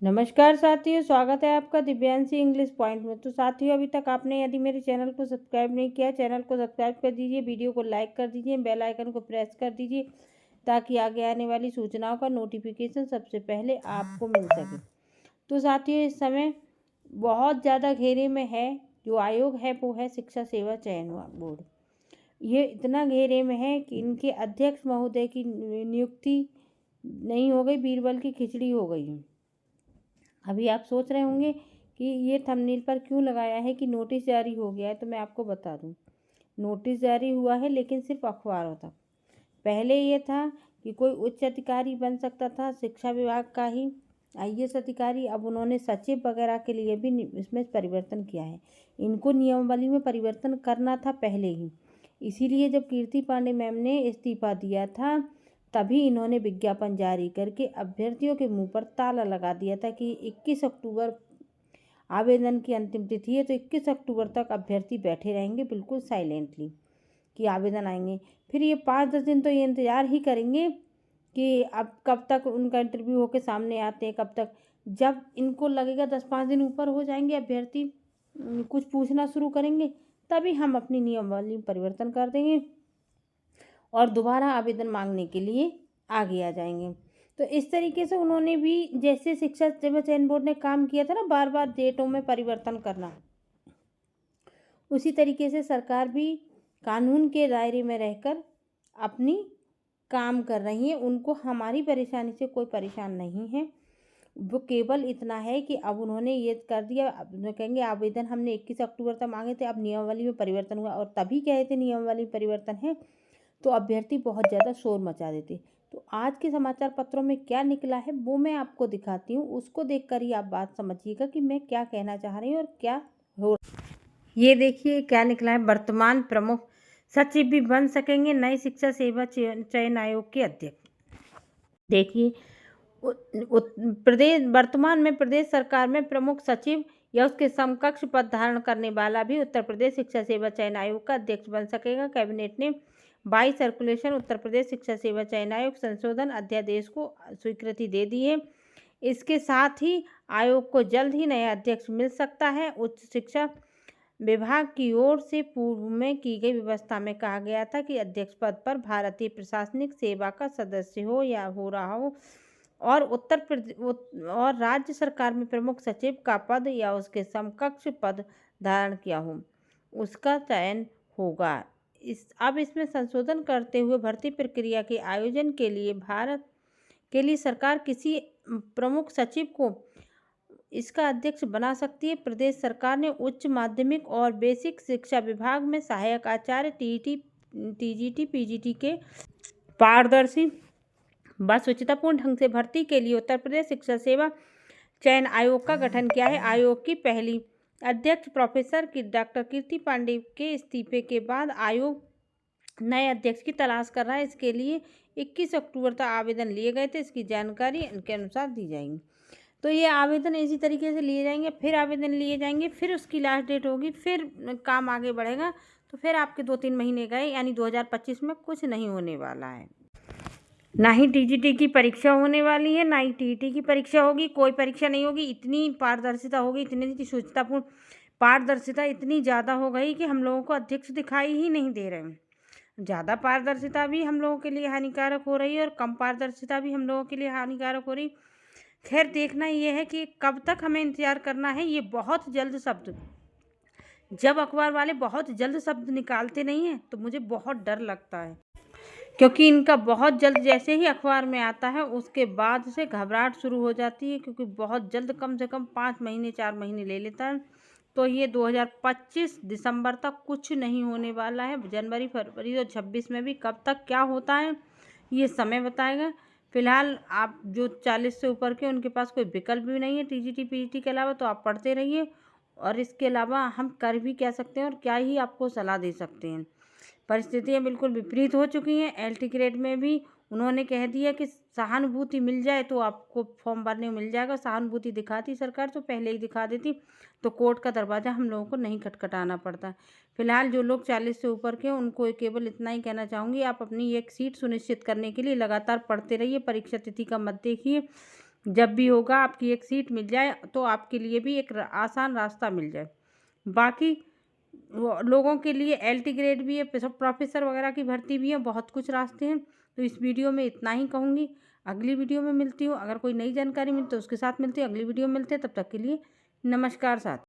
नमस्कार साथियों, स्वागत है आपका दिव्यांशी इंग्लिश पॉइंट में। तो साथियों, अभी तक आपने यदि मेरे चैनल को सब्सक्राइब नहीं किया, चैनल को सब्सक्राइब कर दीजिए, वीडियो को लाइक कर दीजिए, बेल आइकन को प्रेस कर दीजिए ताकि आगे आने वाली सूचनाओं का नोटिफिकेशन सबसे पहले आपको मिल सके। तो साथियों, इस समय बहुत ज़्यादा घेरे में है जो आयोग है, वो है शिक्षा सेवा चयन बोर्ड। ये इतना घेरे में है कि इनके अध्यक्ष महोदय की नियुक्ति नहीं हो गई, बीरबल की खिचड़ी हो गई है। अभी आप सोच रहे होंगे कि ये थंबनेल पर क्यों लगाया है कि नोटिस जारी हो गया है, तो मैं आपको बता दूं। नोटिस जारी हुआ है लेकिन सिर्फ अखबारों तक। पहले ये था कि कोई उच्च अधिकारी बन सकता था शिक्षा विभाग का ही, आईएएस अधिकारी। अब उन्होंने सचिव वगैरह के लिए भी इसमें परिवर्तन किया है। इनको नियमावली में परिवर्तन करना था पहले ही, इसीलिए जब कीर्ति पांडे मैम ने इस्तीफा दिया था तभी इन्होंने विज्ञापन जारी करके अभ्यर्थियों के मुंह पर ताला लगा दिया था कि 21 अक्टूबर आवेदन की अंतिम तिथि है, तो 21 अक्टूबर तक अभ्यर्थी बैठे रहेंगे बिल्कुल साइलेंटली कि आवेदन आएंगे। फिर ये 5-10 दिन तो ये इंतज़ार ही करेंगे कि अब कब तक उनका इंटरव्यू होके सामने आते हैं, कब तक। जब इनको लगेगा 10-5 दिन ऊपर हो जाएंगे, अभ्यर्थी कुछ पूछना शुरू करेंगे, तभी हम अपनी नियमावली में परिवर्तन कर देंगे और दोबारा आवेदन मांगने के लिए आगे आ जाएंगे। तो इस तरीके से उन्होंने भी, जैसे शिक्षा सेवा चयन बोर्ड ने काम किया था ना, बार बार डेटों में परिवर्तन करना, उसी तरीके से सरकार भी कानून के दायरे में रहकर अपनी काम कर रही है। उनको हमारी परेशानी से कोई परेशान नहीं है। वो केवल इतना है कि अब उन्होंने ये कर दिया, अब कहेंगे आवेदन हमने 21 अक्टूबर तक मांगे थे, अब नियमावली में परिवर्तन हुआ, और तभी कहे थे नियमावली में परिवर्तन है तो अभ्यर्थी बहुत ज़्यादा शोर मचा देते। तो आज के समाचार पत्रों में क्या निकला है वो मैं आपको दिखाती हूँ, उसको देखकर ही आप बात समझिएगा कि मैं क्या कहना चाह रही हूँ और क्या हो। ये देखिए क्या निकला है। वर्तमान प्रमुख सचिव भी बन सकेंगे नए शिक्षा सेवा चयन आयोग के अध्यक्ष। देखिए, प्रदेश वर्तमान में प्रदेश सरकार में प्रमुख सचिव या उसके समकक्ष पद धारण करने वाला भी उत्तर प्रदेश शिक्षा सेवा चयन आयोग का अध्यक्ष बन सकेगा। कैबिनेट ने 22 सर्कुलेशन उत्तर प्रदेश शिक्षा सेवा चयन आयोग संशोधन अध्यादेश को स्वीकृति दे दी है। इसके साथ ही आयोग को जल्द ही नया अध्यक्ष मिल सकता है। उच्च शिक्षा विभाग की ओर से पूर्व में की गई व्यवस्था में कहा गया था कि अध्यक्ष पद पर भारतीय प्रशासनिक सेवा का सदस्य हो या हो रहा हो और और राज्य सरकार में प्रमुख सचिव का पद या उसके समकक्ष पद धारण किया हो, उसका चयन होगा। अब इसमें संशोधन करते हुए भर्ती प्रक्रिया के आयोजन के लिए सरकार किसी प्रमुख सचिव को इसका अध्यक्ष बना सकती है। प्रदेश सरकार ने उच्च माध्यमिक और बेसिक शिक्षा विभाग में सहायक आचार्य टीईटी, टीजीटी, पीजीटी के पारदर्शी व शुचितापूर्ण ढंग से भर्ती के लिए उत्तर प्रदेश शिक्षा सेवा चयन आयोग का गठन किया है। आयोग की पहली अध्यक्ष प्रोफेसर डॉक्टर कीर्ति पांडे के इस्तीफे के बाद आयोग नए अध्यक्ष की तलाश कर रहा है। इसके लिए 21 अक्टूबर तक आवेदन लिए गए थे। इसकी जानकारी इनके अनुसार दी जाएगी। तो ये आवेदन इसी तरीके से लिए जाएंगे, फिर आवेदन लिए जाएंगे, फिर उसकी लास्ट डेट होगी, फिर काम आगे बढ़ेगा। तो फिर आपके 2-3 महीने गए, यानी 2025 में कुछ नहीं होने वाला है। ना ही टीजीटी की परीक्षा होने वाली है, ना ही टीईटी की परीक्षा होगी, कोई परीक्षा नहीं होगी। इतनी पारदर्शिता होगी, इतनी शुचितापूर्ण पारदर्शिता इतनी ज़्यादा हो गई कि हम लोगों को अध्यक्ष दिखाई ही नहीं दे रहे हैं। ज़्यादा पारदर्शिता भी हम लोगों के लिए हानिकारक हो रही है और कम पारदर्शिता भी हम लोगों के लिए हानिकारक हो रही। खैर, देखना ये है कि कब तक हमें इंतज़ार करना है। ये बहुत जल्द शब्द, जब अखबार वाले बहुत जल्द शब्द निकालते नहीं हैं तो मुझे बहुत डर लगता है, क्योंकि इनका बहुत जल्द जैसे ही अखबार में आता है उसके बाद से घबराहट शुरू हो जाती है, क्योंकि बहुत जल्द कम से कम 5 महीने 4 महीने ले लेता है। तो ये 2025 दिसंबर तक कुछ नहीं होने वाला है। जनवरी, फरवरी और 26 में भी कब तक क्या होता है ये समय बताएगा। फिलहाल आप जो 40 से ऊपर के, उनके पास कोई विकल्प भी नहीं है टीजीटी पीजीटी के अलावा, तो आप पढ़ते रहिए। और इसके अलावा हम कर भी क्या सकते हैं और क्या ही आपको सलाह दे सकते हैं। परिस्थितियाँ बिल्कुल विपरीत हो चुकी हैं। एलटी ग्रेड में भी उन्होंने कह दिया कि सहानुभूति मिल जाए तो आपको फॉर्म भरने में मिल जाएगा। सहानुभूति दिखाती सरकार तो पहले ही दिखा देती, तो कोर्ट का दरवाज़ा हम लोगों को नहीं खटखटाना पड़ता। फिलहाल जो लोग 40 से ऊपर के, उनको केवल इतना ही कहना चाहूँगी, आप अपनी एक सीट सुनिश्चित करने के लिए लगातार पढ़ते रहिए। परीक्षा तिथि का मत देखिए, जब भी होगा आपकी एक सीट मिल जाए तो आपके लिए भी एक आसान रास्ता मिल जाए। बाकी लोगों के लिए LT ग्रेड भी है, प्रोफेसर वगैरह की भर्ती भी है, बहुत कुछ रास्ते हैं। तो इस वीडियो में इतना ही कहूँगी। अगली वीडियो में मिलती हूँ। अगर कोई नई जानकारी मिली तो उसके साथ मिलती हूँ। अगली वीडियो में मिलते हैं, तब तक के लिए नमस्कार साथ।